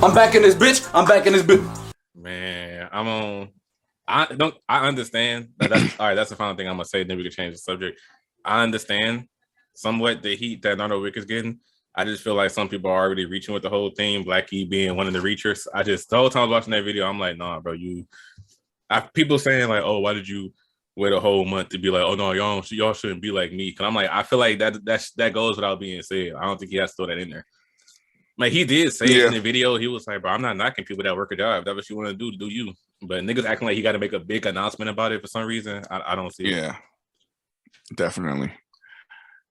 I'm back in this bitch. I'm back in this bitch. Man, I'm on. I understand that's all right. That's the final thing I'm gonna say. Then we can change the subject. I understand somewhat the heat that Nardo Wick is getting. I just feel like some people are already reaching with the whole thing. Blackie being one of the reachers. The whole time I was watching that video, I'm like, nah, bro. People saying like, oh, why did you wait a whole month to be like, oh no, y'all shouldn't be like me? Cause I'm like, I feel like that goes without being said. I don't think he has to throw that in there. Like he did say it in the video. He was like, bro, I'm not knocking people that work a job. If that's what you want to do you. But niggas acting like he got to make a big announcement about it for some reason. I don't see it. Yeah, definitely.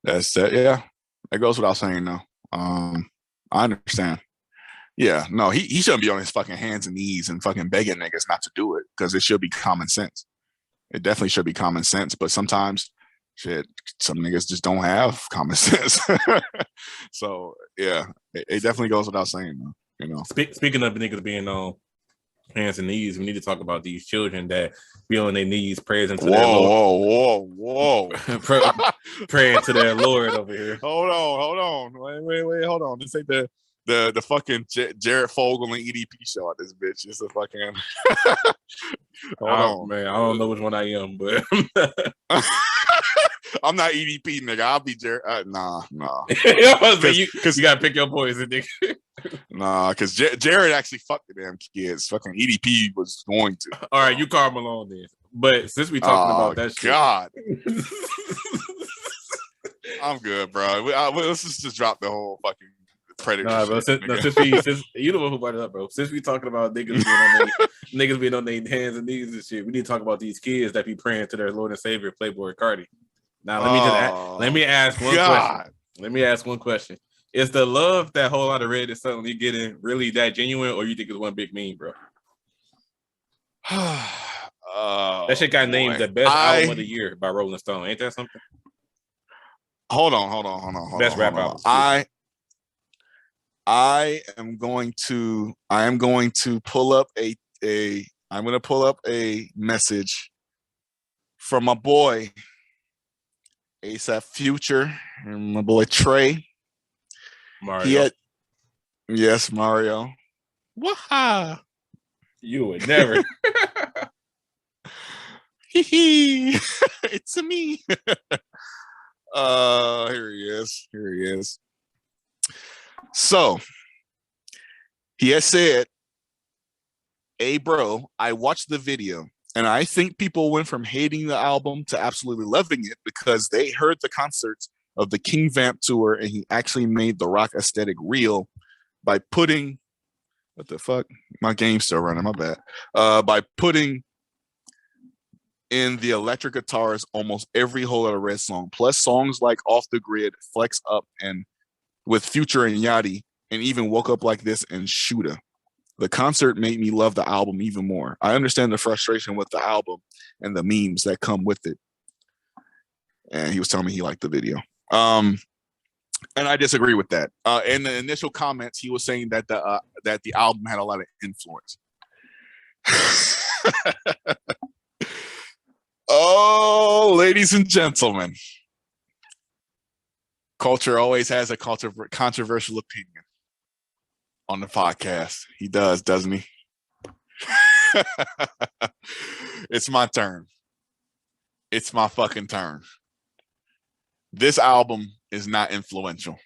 That's that. Yeah, that goes without saying though. I understand. Yeah, no, he shouldn't be on his fucking hands and knees and fucking begging niggas not to do it because it should be common sense. It definitely should be common sense, but sometimes shit, some niggas just don't have common sense. So yeah, it definitely goes without saying though. You know. Speaking of niggas being on hands and knees, we need to talk about these children that be on their knees praying to their Lord. Whoa. Praying to their Lord over here. Hold on. Wait, hold on. This ain't the fucking Jared Fogle and EDP show at this bitch. It's a fucking hold on, man. I don't know which one I am, but I'm not EDP, nigga. I'll be Jared. Nah. Because you gotta pick your poison, nigga. Nah, because Jared actually fucked the damn kids. Fucking EDP was going to. All right, you Karl Malone then. But since we talking about that shit, God, I'm good, bro. Let's just drop the whole fucking predator. Nah, bro. Since you the one who brought it up, bro. Since we talking about niggas being on their hands and knees and shit, we need to talk about these kids that be praying to their Lord and Savior, Playboi Carti. Now let me ask one question. Let me ask one question. Is the love that Whole Lotta Red is suddenly getting really that genuine, or you think it's one big meme, bro? That shit got named the best album of the year by Rolling Stone. Ain't that something? Hold on. Best rap album. I am going to pull up a message from my boy ASAP Future and my boy Trey. Mario. Yes, Mario. Waha. You would never. It's me. Here he is. So he has said, "Hey, bro, I watched the video, and I think people went from hating the album to absolutely loving it because they heard the concerts of the King Vamp tour, and he actually made the rock aesthetic real by putting what the fuck? My game's still running, my bad. By putting in the electric guitars almost every Whole Lotta Red song, plus songs like Off the Grid, Flex Up, and with Future and Yachty, and even Woke Up Like This and Shooter. The concert made me love the album even more. I understand the frustration with the album and the memes that come with it." And he was telling me he liked the video. And I disagree with that. In the initial comments, he was saying that the album had a lot of influence. Oh, ladies and gentlemen, Kulture always has a controversial opinion on the podcast. He does, doesn't he? It's my turn. It's my fucking turn. This album is not influential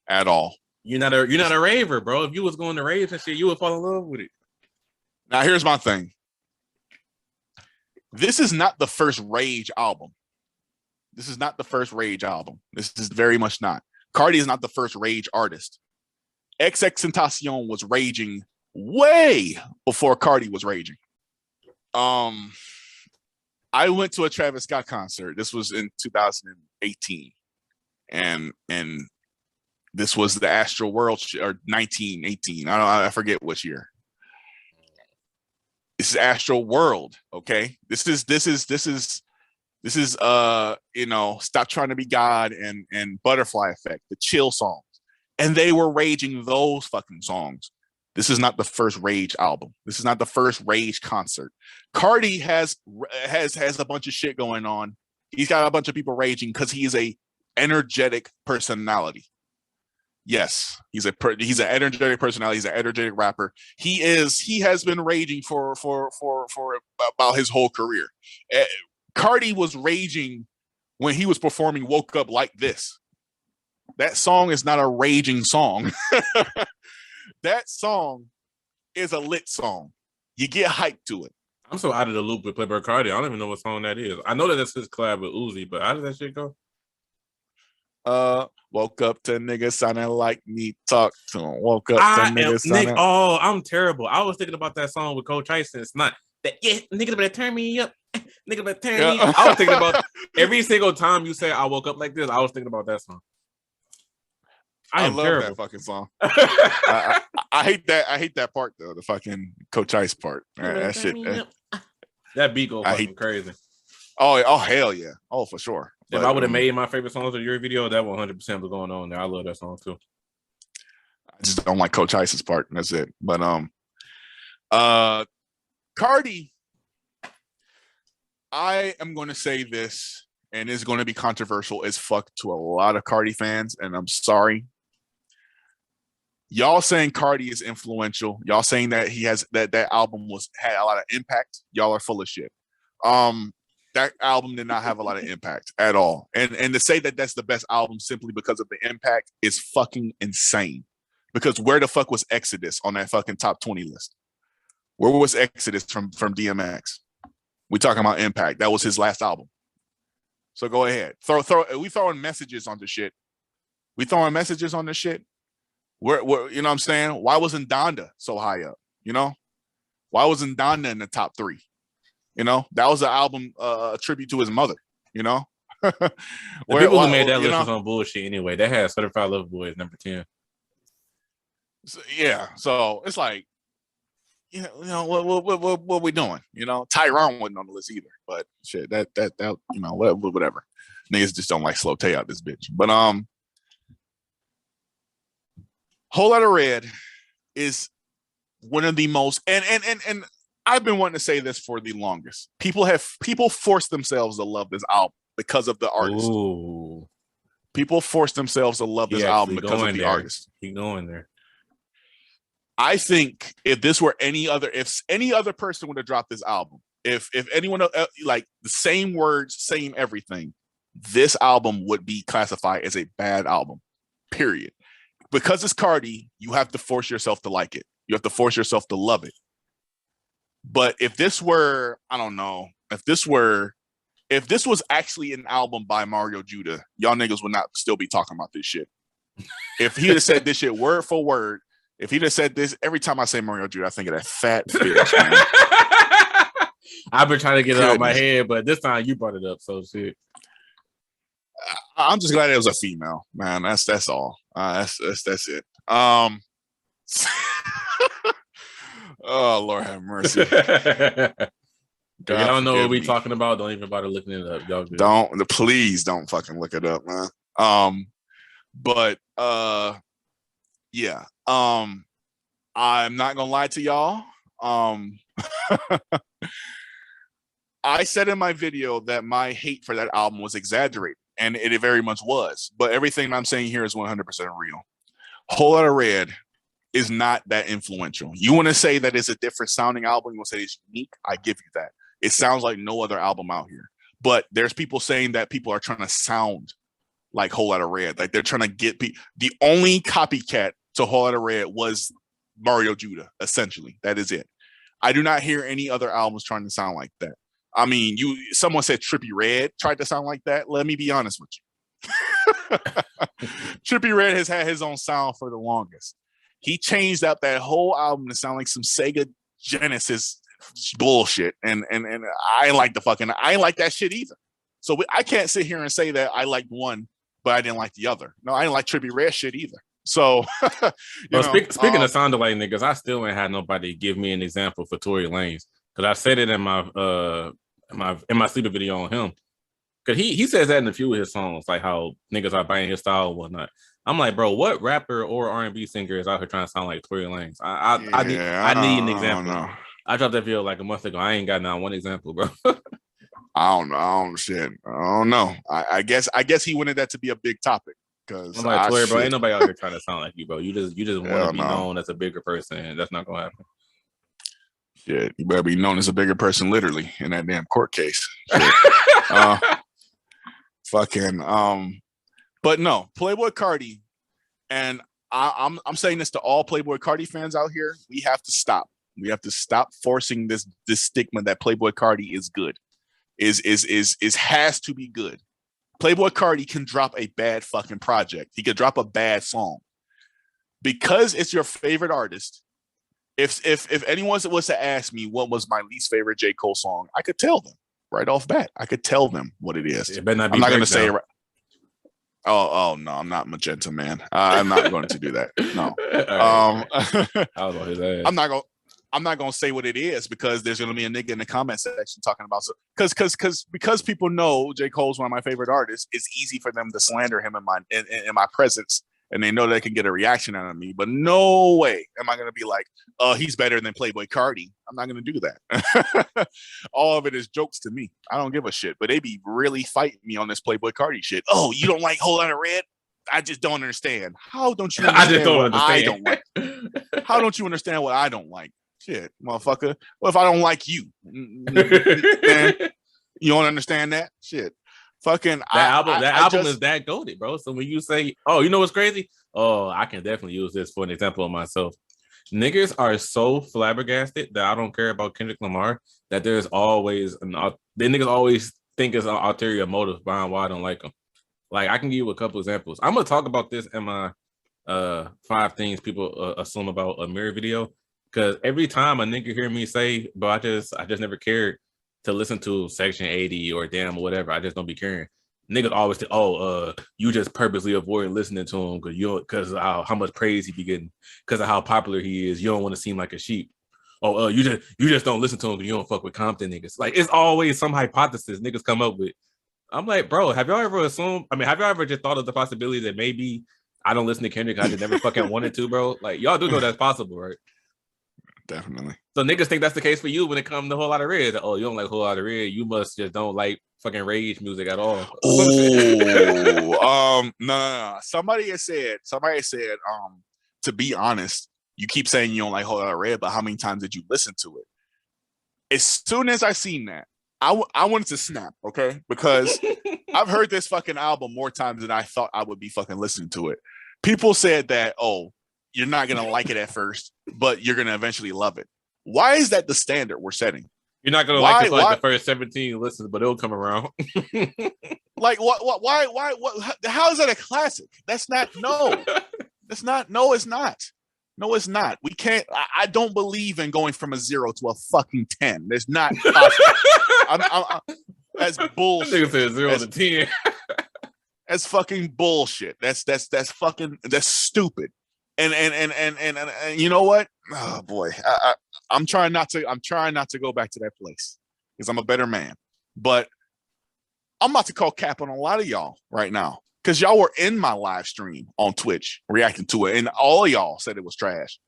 at all. You're not a raver, bro. If you was going to raves and shit, you would fall in love with it. Now, here's my thing. This is not the first Rage album. This is very much not. Carti is not the first Rage artist. XXXTentacion was raging way before Carti was raging. I went to a Travis Scott concert. This was in 2018. And this was the Astro World or 1918. I forget which year. This is Astro World, okay? This is Stop Trying to Be God and Butterfly Effect, the chill songs. And they were raging those fucking songs. This is not the first Rage album. This is not the first Rage concert. Carti has a bunch of shit going on. He's got a bunch of people raging because he is a energetic personality. Yes, he's an energetic personality. He's an energetic rapper. He has been raging for about his whole career. Carti was raging when he was performing "Woke Up Like This." That song is not a raging song. That song is a lit song. You get hyped to it. I'm so out of the loop with Playboi Carti. I don't even know what song that is. I know that that's his collab with Uzi, but how did that shit go? Woke up to niggas sounding like me, talk to him. Woke up to niggas sounding. Oh, I'm terrible. I was thinking about that song with Coach Tyson. It's not that. Yeah, nigga better turn me up. Nigga better turn me up. I was thinking about every single time you say I woke up like this. I was thinking about that song. I love terrible. That fucking song. I hate that. I hate that part though. The fucking Coach Ice part. That shit. That beat go fucking crazy. Oh hell yeah. Oh for sure. If I would have made my favorite songs of your video, that 100% was going on there. I love that song too. I just don't like Coach Ice's part. And that's it. But Carti, I am going to say this, and it's going to be controversial as fuck to a lot of Carti fans, and I'm sorry. Y'all saying Carti is influential. Y'all saying that he has that album had a lot of impact. Y'all are full of shit. That album did not have a lot of impact at all. And to say that that's the best album simply because of the impact is fucking insane. Because where the fuck was Exodus on that fucking top 20 list? Where was Exodus from DMX? We talking about impact. That was his last album. So go ahead. We throwing messages on the shit. We throwing messages on the shit. Where you know what I'm saying? Why wasn't Donda so high up? You know? Why wasn't Donda in the top 3? You know, that was an album a tribute to his mother, you know? The people who made that list was on bullshit anyway. They had Certified Lover Boy as number 10. So, yeah, so it's like, you know, what we doing? You know, Tyrone wasn't on the list either, but shit, that you know, whatever. Niggas just don't like slow Tay out this bitch. But Whole Lotta Red is one of the most and I've been wanting to say this for the longest. People force themselves to love this album because of the artist. Ooh. People force themselves to love this album because of the artist. Keep going there. I think if any other person would have dropped this album, if anyone like the same words, same everything, this album would be classified as a bad album. Period. Because it's Carti, you have to force yourself to like it. You have to force yourself to love it. But if this were, I don't know, if this was actually an album by Mario Judah, y'all niggas would not still be talking about this shit. If he'd have said this shit word for word, if he'd have said this, every time I say Mario Judah, I think of that fat bitch, man. I've been trying to get it out of my head, but this time you brought it up, so shit. I'm just glad it was a female, man. That's all. That's it. Oh Lord have mercy. Y'all know what we talking about. Don't even bother looking it up. Y'all please don't fucking look it up, man. But yeah. I'm not gonna lie to y'all. I said in my video that my hate for that album was exaggerated, and it very much was. But everything I'm saying here is 100% real. Whole Lotta Red is not that influential. You want to say that it's a different sounding album, you want to say it's unique, I give you that. It sounds like no other album out here. But there's people saying that people are trying to sound like Whole Lotta Red. Like they're trying to get the only copycat to Whole Lotta Red was Mario Judah, essentially. That is it. I do not hear any other albums trying to sound like that. I mean, someone said Trippie Redd tried to sound like that. Let me be honest with you. Trippie Redd has had his own sound for the longest. He changed up that whole album to sound like some Sega Genesis bullshit, and I ain't like that shit either. So I can't sit here and say that I liked one, but I didn't like the other. No, I didn't like Trippie Redd shit either. So, speaking of sound alike niggas, I still ain't had nobody give me an example for Tory Lanez, because I said it in my sleeper video on him. Because he says that in a few of his songs, like how niggas are buying his style and whatnot. I'm like, bro, what rapper or R&B singer is out here trying to sound like Tory Lanez? I need an example. I dropped that video like a month ago. I ain't got one example, bro. I don't know. I don't know. I guess he wanted that to be a big topic. Because I'm like, Tori, bro, ain't nobody out here trying to sound like you, bro. You just want to be known as a bigger person, and that's not gonna happen. Shit, you better be known as a bigger person, literally, in that damn court case. But no, Playboi Carti, and I'm saying this to all Playboi Carti fans out here. We have to stop. We have to stop forcing this stigma that Playboi Carti is good. Is has to be good. Playboi Carti can drop a bad fucking project. He could drop a bad song. Because it's your favorite artist. If anyone was to ask me what was my least favorite J. Cole song, I could tell them right off bat. I could tell them what it is. It better not be. I'm not going to say. Oh no, I'm not Magenta Man. I'm not going to do that. No. I'm not gonna say what it is because there's gonna be a nigga in the comment section talking about because people know J. Cole's one of my favorite artists. It's easy for them to slander him in my presence, and they know they can get a reaction out of me. But no way am I gonna be like, he's better than Playboi Carti. I'm not gonna do that. All of it is jokes to me. I don't give a shit. But they be really fighting me on this Playboi Carti shit. Oh, you don't like Whole Lotta Red? I just don't understand. How don't you understand? I don't like? How don't you understand what I don't like? Shit, motherfucker. What if I don't like you? Man, you don't understand that? Shit. Fucking that album is that goated, bro. So when you say, oh, you know what's crazy? Oh, I can definitely use this for an example of myself. Niggas are so flabbergasted that I don't care about Kendrick Lamar that there's always the niggas always think it's an ulterior motive behind why I don't like him. Like, I can give you a couple examples. I'm gonna talk about this in my 5 things people assume about Amiri video. Because every time a nigga hear me say, bro, I just never cared to listen to Section 80 or Damn or whatever. I just don't be caring. Niggas always say, you just purposely avoid listening to him because how much praise he be getting, because of how popular he is. You don't want to seem like a sheep. Oh, you just don't listen to him because you don't fuck with Compton niggas. Like, it's always some hypothesis niggas come up with. I'm like, bro, have y'all ever just thought of the possibility that maybe I don't listen to Kendrick, I just never fucking wanted to, bro? Like, y'all do know that's possible, right? Definitely. So niggas think that's the case for you when it comes to Whole Lotta Red. Oh, you don't like Whole Lotta Red. You must just don't like fucking rage music at all. Oh, no. Somebody has said, to be honest, you keep saying you don't like Whole Lotta Red, but how many times did you listen to it? As soon as I seen that, I wanted to snap, okay? Because I've heard this fucking album more times than I thought I would be fucking listening to it. People said that, you're not going to like it at first, but you're going to eventually love it. Why is that the standard we're setting? You're not going to like it for like the first 17 listens, but it'll come around. Like, why, how is that a classic? That's not, no. That's not, no, it's not. No, it's not. We can't, I don't believe in going from a 0 to a fucking 10. There's not possible. That's bullshit. Nigga said 0 to 10. That's fucking bullshit. That's fucking, that's stupid. And you know what? Oh boy, I'm trying not to go back to that place because I'm a better man. But I'm about to call cap on a lot of y'all right now because y'all were in my live stream on Twitch reacting to it, and all of y'all said it was trash.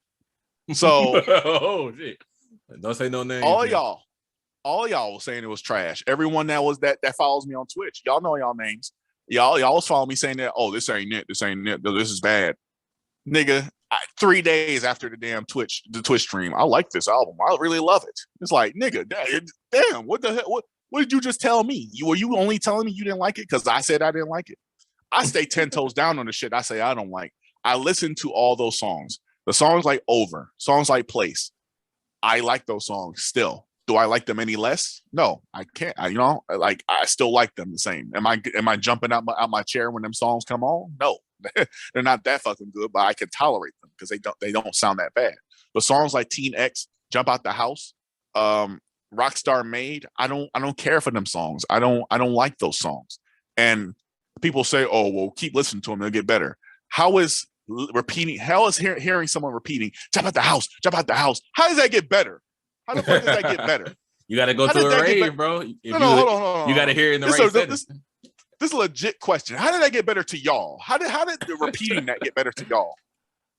So, oh shit! Don't say no names. All y'all was saying it was trash. Everyone that follows me on Twitch, y'all know y'all names. Y'all was following me saying that, this ain't it. This is bad. Nigga, 3 days after the Twitch stream, I like this album. I really love it. It's like, nigga, damn, what the hell? What did you just tell me? Were you only telling me you didn't like it because I said I didn't like it? I stay 10 toes down on the shit I say I don't like. I listen to all those songs. The songs like Over, songs like Place. I like those songs still. Do I like them any less? No, I can't. I still like them the same. Am I jumping out my chair when them songs come on? No. They're not that fucking good, but I can tolerate them because they don't sound that bad. But songs like Teen X, Jump Out the House, Rockstar Made, I don't care for them songs. I don't like those songs. And people say, oh well, keep listening to them, they'll get better. How is hearing someone repeating Jump Out the House, Jump Out the House? How does that get better? How the fuck does that get better? You got to go to a rave, bro. Hold on. You got to hear it in the right sentence. This is a legit question. How did that get better to y'all? How did the repeating that get better to y'all?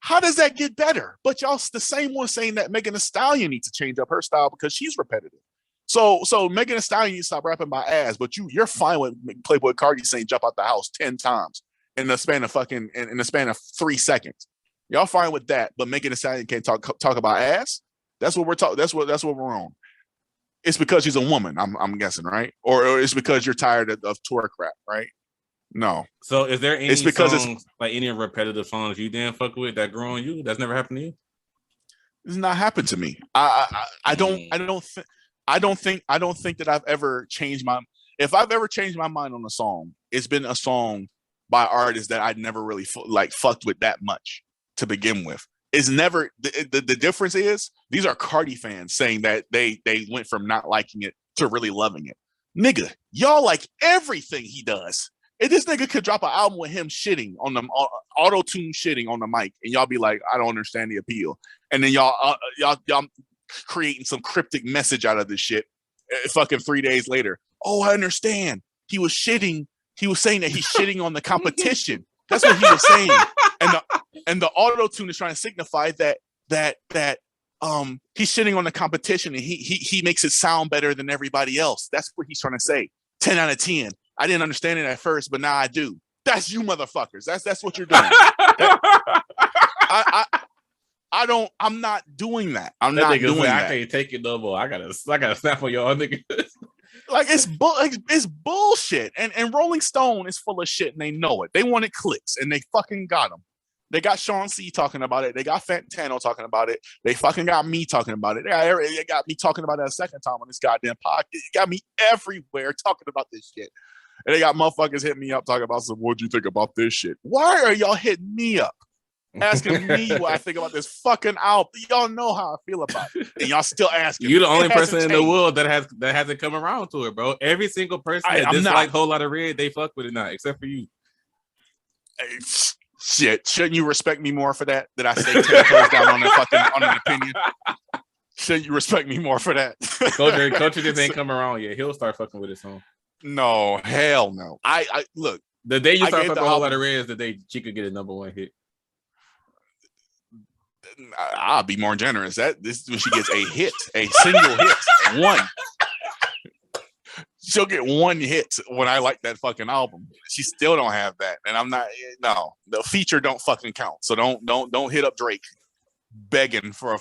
How does that get better? But y'all the same one saying that Megan Thee Stallion needs to change up her style because she's repetitive. So Megan Thee Stallion needs to stop rapping my ass, but you're fine with Playboi Carti saying Jump Out the House 10 times. in the span of 3 seconds. Y'all fine with that, but making it sound you can't talk about ass. That's what we're talking. That's what we're on. It's because she's a woman. I'm guessing, right? Or it's because you're tired of tour crap, right? No. So is there any it's because songs, like any repetitive songs you didn't fuck with that grew on you? That's never happened to you? It's not happened to me. I don't think that I've ever changed my. If I've ever changed my mind on a song, it's been a song by artists that I'd never really fucked with that much to begin with. It's never the difference is these are Carti fans saying that they went from not liking it to really loving it. Nigga, y'all like everything he does. If this nigga could drop an album with him shitting on the auto-tune shitting on the mic, and y'all be like, I don't understand the appeal. And then y'all creating some cryptic message out of this shit. Fucking 3 days later, oh, I understand. He was shitting. He was saying that he's shitting on the competition. That's what he was saying. And the auto-tune is trying to signify that he's shitting on the competition and he makes it sound better than everybody else. That's what he's trying to say. 10 out of 10. I didn't understand it at first, but now I do. That's you motherfuckers. That's what you're doing. I'm not doing that. I'm not doing that. I can't take it no more. I gotta snap on y'all niggas. Like it's bullshit. And Rolling Stone is full of shit and they know it. They wanted clicks and they fucking got them. They got Sean C talking about it. They got Fantano talking about it. They fucking got me talking about it. They got me talking about it a second time on this goddamn podcast. It got me everywhere talking about this shit. And they got motherfuckers hitting me up talking about some, what'd you think about this shit? Why are y'all hitting me up? Asking me what I think about this fucking album. Y'all know how I feel about it. And y'all still asking. You're the only person in the world that hasn't come around to it, bro. Every single person that dislikes Whole Lotta Red, they fuck with it now, except for you. Shit. Shouldn't you respect me more for that? That I say 10 toes down on an opinion? Shouldn't you respect me more for that? Culture just ain't come around yet. He'll start fucking with his song. No, hell no. I look. The day you start fucking with Whole Lotta Red is the day she could get a #1 hit. I'll be more generous. This is when she gets a hit, a single hit, one. She'll get one hit when I like that fucking album. She still don't have that, and I'm not. No, the feature don't fucking count. So don't hit up Drake begging for a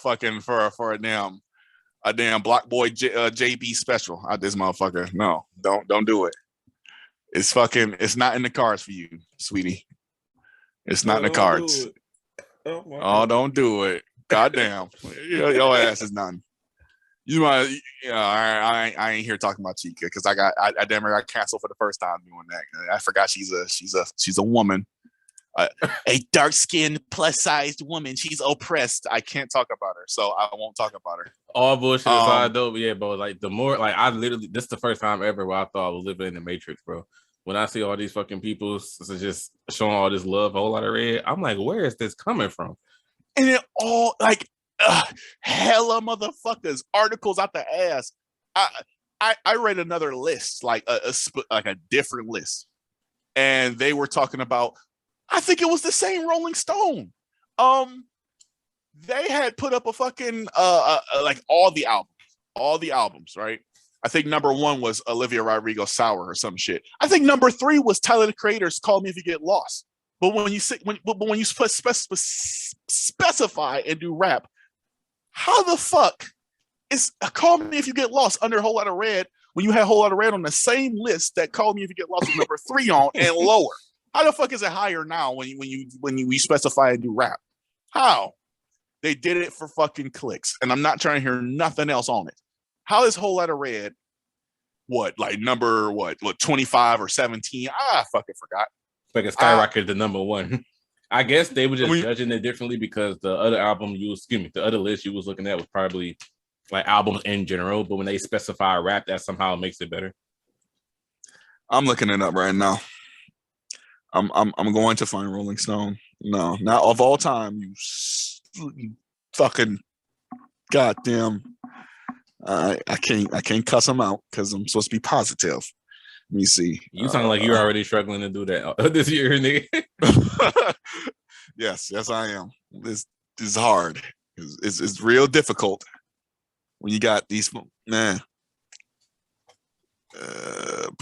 damn Block Boy JB special out this motherfucker. No, don't do it. It's not in the cards for you, sweetie. It's not in the cards. Oh, don't do it. Goddamn. Your ass is none. You might, I ain't here talking about Chica because I damn near got canceled for the first time doing that. I forgot she's a woman, a dark-skinned, plus-sized woman. She's oppressed. I can't talk about her, so I won't talk about her. All bullshit aside, though, yeah, bro. Like the more, like I literally, this is the first time ever where I thought I was living in the Matrix, bro. When I see all these fucking people just showing all this love, a Whole Lotta Red, I'm like, where is this coming from? And it all like hella motherfuckers, articles out the ass. I read another list, like a different list, and they were talking about. I think it was the same Rolling Stone. They had put up a fucking like all the albums, right? I think #1 was Olivia Rodrigo Sour or some shit. I think #3 was Tyler the Creator's Call Me If You Get Lost. But when you specify and do rap, how the fuck is Call Me If You Get Lost under Whole Lotta Red when you had Whole Lotta Red on the same list that Call Me If You Get Lost was #3 on and lower? How the fuck is it higher now when you specify and do rap? How? They did it for fucking clicks, and I'm not trying to hear nothing else on it. How is Whole Lotta Red? Number 25 or 17? I fucking forgot. Like a skyrocketed to #1. I guess they were just judging it differently because the other the other list you was looking at was probably like albums in general, but when they specify rap, that somehow makes it better. I'm looking it up right now. I'm going to find Rolling Stone. No, not of all time. You fucking goddamn. I can't cuss them out because I'm supposed to be positive. Let me see. You sound like you're already struggling to do that this year, nigga. Yes, I am. This is hard. It's real difficult when you got these man.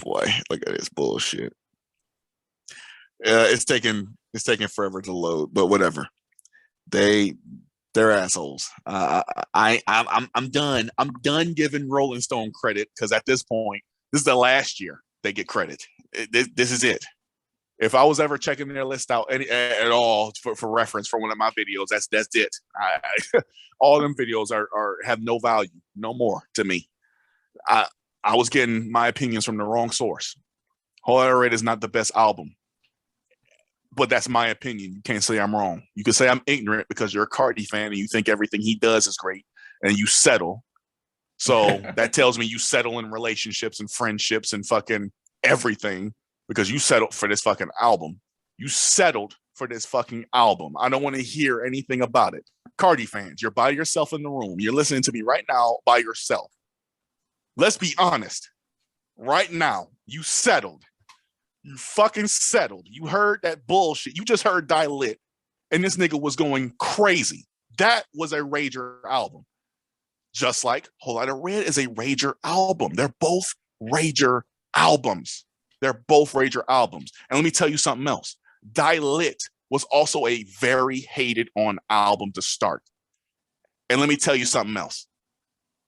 Boy, look at this bullshit. It's taking forever to load, but whatever. They're assholes. I'm done. I'm done giving Rolling Stone credit because at this point, this is the last year they get credit. This is it. If I was ever checking their list out at all for reference for one of my videos, that's it. All them videos are have no value, no more to me. I was getting my opinions from the wrong source. Whole Lotta Red is not the best album, but that's my opinion. You can't say I'm wrong. You can say I'm ignorant because you're a Carti fan and you think everything he does is great and you settle. So that tells me you settle in relationships and friendships and fucking everything because you settled for this fucking album. You settled for this fucking album. I don't want to hear anything about it. Carti fans, you're by yourself in the room. You're listening to me right now by yourself. Let's be honest. Right now, you settled. You fucking settled. You heard that bullshit. You just heard Die Lit, and this nigga was going crazy. That was a rager album. Just like Whole Lotta Red is a rager album. They're both rager albums. They're both rager albums. And let me tell you something else. Die Lit was also a very hated on album to start. And let me tell you something else.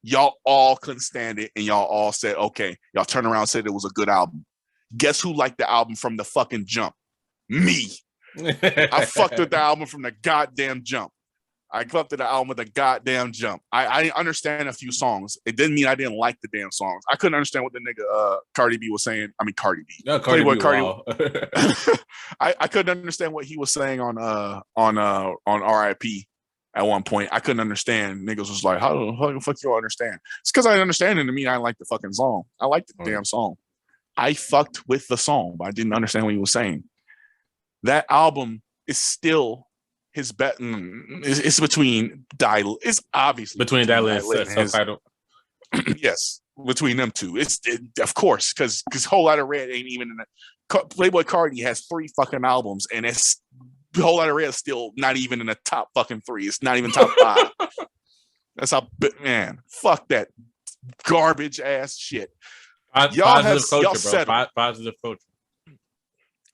Y'all all couldn't stand it, and y'all all said, okay. Y'all turned around and said it was a good album. Guess who liked the album from the fucking jump? Me. I fucked with the album from the goddamn jump. I fucked with the album with the goddamn jump. I understand a few songs. It didn't mean I didn't like the damn songs. I couldn't understand what the nigga Cardi B was saying. I mean Cardi B. No, Playboi Carti. I couldn't understand what he was saying on RIP at one point. I couldn't understand. Niggas was like, how the fuck you understand? It's because I understand it to me. I like the fucking song. I like the damn song. I fucked with the song, but I didn't understand what he was saying. That album is still his bet. It's between it's obviously between Die Lit and subtitle. Yes, between them two. Of course, because Whole Lotta Red ain't even in it. Playboi Carti has 3 fucking albums, and it's Whole Lotta Red is still not even in the top fucking 3. It's not even top 5. That's how, man. Fuck that garbage ass shit. Y'all positive culture, y'all bro. settled. Positive culture.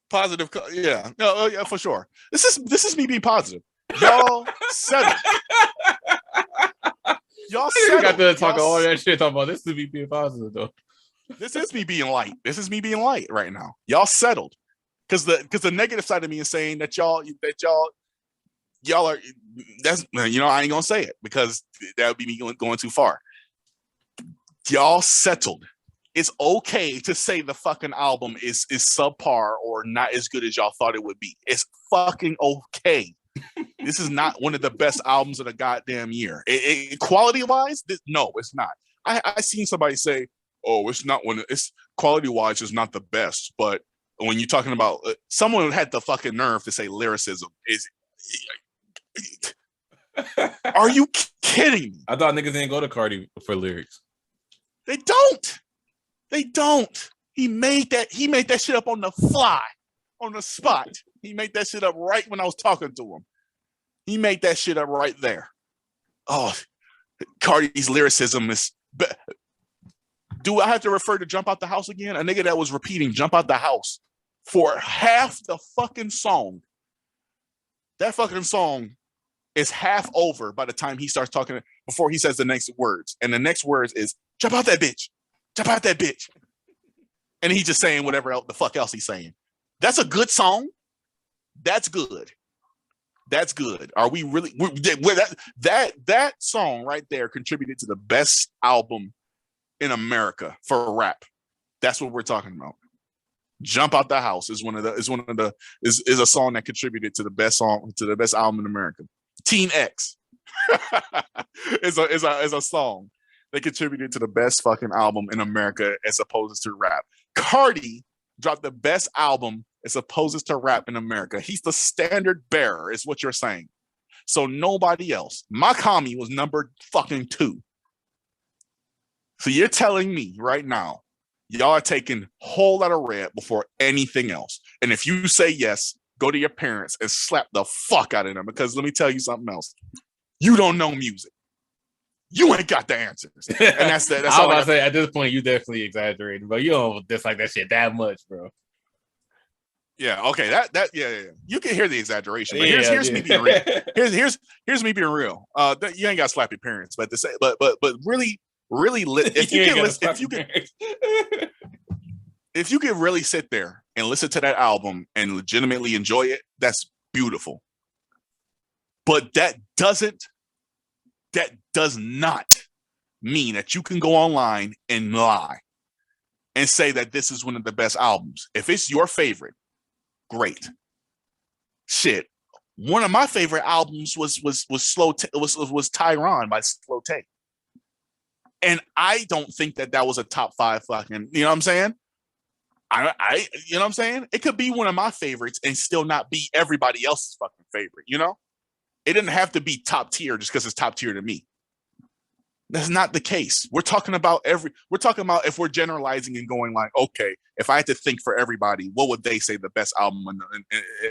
Positive, yeah, no, yeah, for sure. This is me being positive. Y'all settled. Y'all settled. You got to talk all that shit. Talking about this is me being positive, though. This is me being light. This is me being light right now. Y'all settled because the negative side of me is saying that y'all are. That's I ain't gonna say it because that would be me going too far. Y'all settled. It's okay to say the fucking album is subpar or not as good as y'all thought it would be. It's fucking okay. This is not one of the best albums of the goddamn year. Quality wise, no, it's not. I seen somebody say, "Oh, it's not one. It's quality wise is not the best." But when you're talking about someone had the fucking nerve to say lyricism is. Are you kidding me? I thought niggas didn't go to Carti for lyrics. They don't. They don't. He made that shit up on the fly, on the spot. He made that shit up right when I was talking to him. He made that shit up right there. Oh, Carti's lyricism is. Do I have to refer to Jump Out the House again? A nigga that was repeating Jump Out the House for half the fucking song. That fucking song is half over by the time he starts talking before he says the next words. And the next words is jump out that bitch. Jump out that bitch. And he's just saying whatever the fuck else he's saying. That's a good song. That's good. That's good. Are we really that song right there contributed to the best album in America for rap? That's what we're talking about. Jump Out the House is a song that contributed to the best album in America. Teen X is a song that contributed to the best fucking album in America as opposed to rap. Carti dropped the best album as opposed to rap in America. He's the standard bearer, is what you're saying. So nobody else. Makami was number fucking 2. So you're telling me right now, y'all are taking Whole Lotta Red before anything else. And if you say yes, go to your parents and slap the fuck out of them. Because let me tell you something else. You don't know music. You ain't got the answers. And that's that. That's I all was I about to say, at this point, you definitely exaggerating, but you don't dislike that shit that much, bro. Yeah, okay, yeah. You can hear the exaggeration, but Yeah, here's me being real. Here's me being real. You ain't got to slap your parents, but to say, but really, if you can listen, if you can really sit there and listen to that album and legitimately enjoy it, that's beautiful. But that does not mean that you can go online and lie and say that this is one of the best albums. If it's your favorite, great. Shit. One of my favorite albums was Tyron by Slow Tay. And I don't think that was a top 5 fucking, you know what I'm saying? I you know what I'm saying? It could be one of my favorites and still not be everybody else's fucking favorite, you know? It didn't have to be top tier just because it's top tier to me. That's not the case. We're talking about if we're generalizing and going like, okay, if I had to think for everybody, what would they say the best album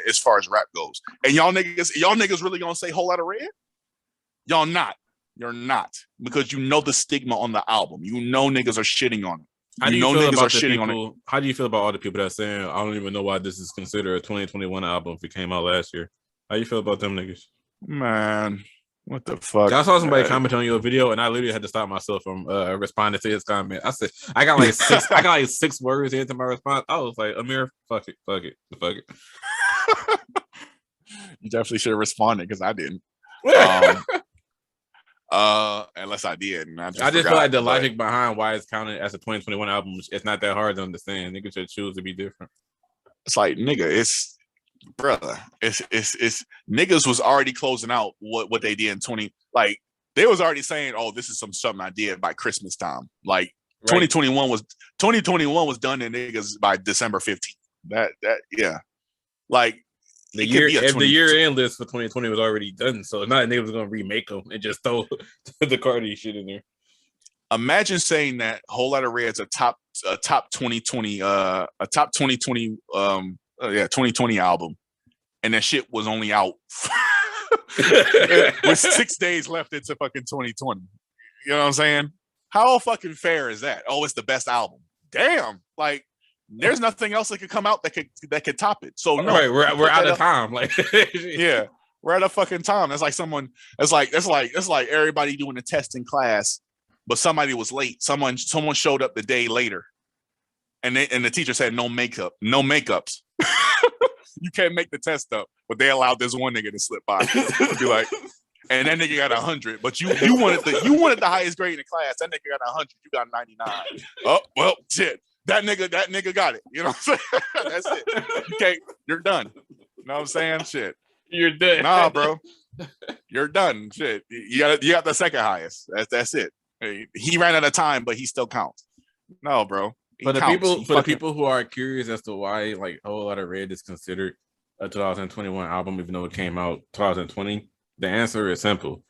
as far as rap goes? And y'all niggas really gonna say Whole Lotta Red? Y'all not. You're not, because you know the stigma on the album. You know niggas are shitting on it. How do you feel about the people? How do you feel about all the people that are saying I don't even know why this is considered a 2021 album if it came out last year? How you feel about them niggas? Man, what the fuck? I saw somebody comment on your video, and I literally had to stop myself from responding to his comment. I said, I got like 6 words into my response. I was like, Amir, fuck it. You definitely should have responded because I didn't. Unless I did. And I just feel like the logic behind why it's counted as a 2021 album, it's not that hard to understand. Niggas should choose to be different. It's like, nigga, it's niggas was already closing out what they did in 20. Like they was already saying, oh, this is something I did by Christmas time. Like right. 2021 was done in niggas by December 15th. That yeah. Like the year end list for 2020 was already done, so not niggas was gonna remake them and just throw the Carti shit in there. Imagine saying that Whole Lotta Red's a top 2020 2020 album, and that shit was only out with 6 days left into fucking 2020. You know what I'm saying? How fucking fair is that? Oh, it's the best album. Damn, like there's nothing else that could come out that could top it. So no, right, we're out of time. Like yeah, we're out of fucking time. It's like it's like everybody doing a test in class, but somebody was late. Someone showed up the day later, and the teacher said no makeups. You can't make the test up, but they allowed this one nigga to slip by. Be like, and that nigga got 100, but you wanted the highest grade in the class. That nigga got 100, you got 99. Oh well, shit. That nigga got it. You know what I'm saying? That's it. You're done. You know what I'm saying? Shit. You're done. Nah, bro. You're done. Shit. You got the second highest. That's it. He ran out of time, but he still counts. No, bro. For the people who are curious as to why like Whole Lotta Red is considered a 2021 album, even though it came out 2020, the answer is simple.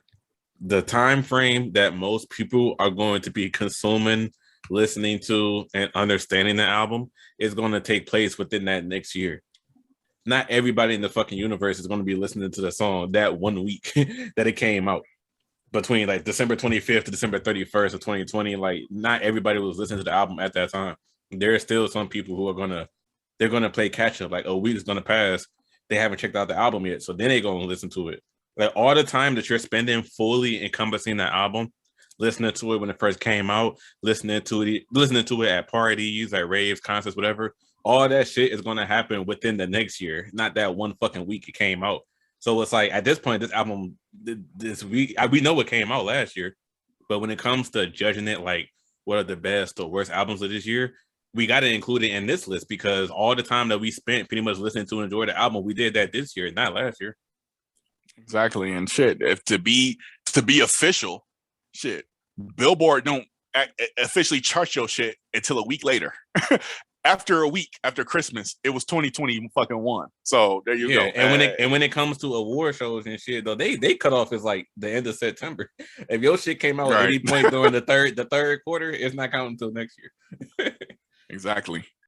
The time frame that most people are going to be consuming, listening to, and understanding the album is going to take place within that next year. Not everybody in the fucking universe is going to be listening to the song that 1 week that it came out. Between like December 25th to December 31st of 2020, like not everybody was listening to the album at that time. There are still some people who are gonna play catch up, like a week is gonna pass. They haven't checked out the album yet, so then they're gonna listen to it. Like all the time that you're spending fully encompassing that album, listening to it when it first came out, listening to it at parties, at raves, concerts, whatever. All that shit is gonna happen within the next year, not that 1 fucking week it came out. So it's like at this point, this album, this week, we know what came out last year, but when it comes to judging it, like what are the best or worst albums of this year, we got to include it in this list because all the time that we spent pretty much listening to and enjoy the album, we did that this year, not last year. Exactly, and shit. If to be official, shit, Billboard don't officially chart your shit until a week later. After a week after Christmas, it was 2020 fucking one. So there you go. And when it comes to award shows and shit, though, they cut off is like the end of September. If your shit came out at any point during the third quarter, it's not counting until next year. Exactly.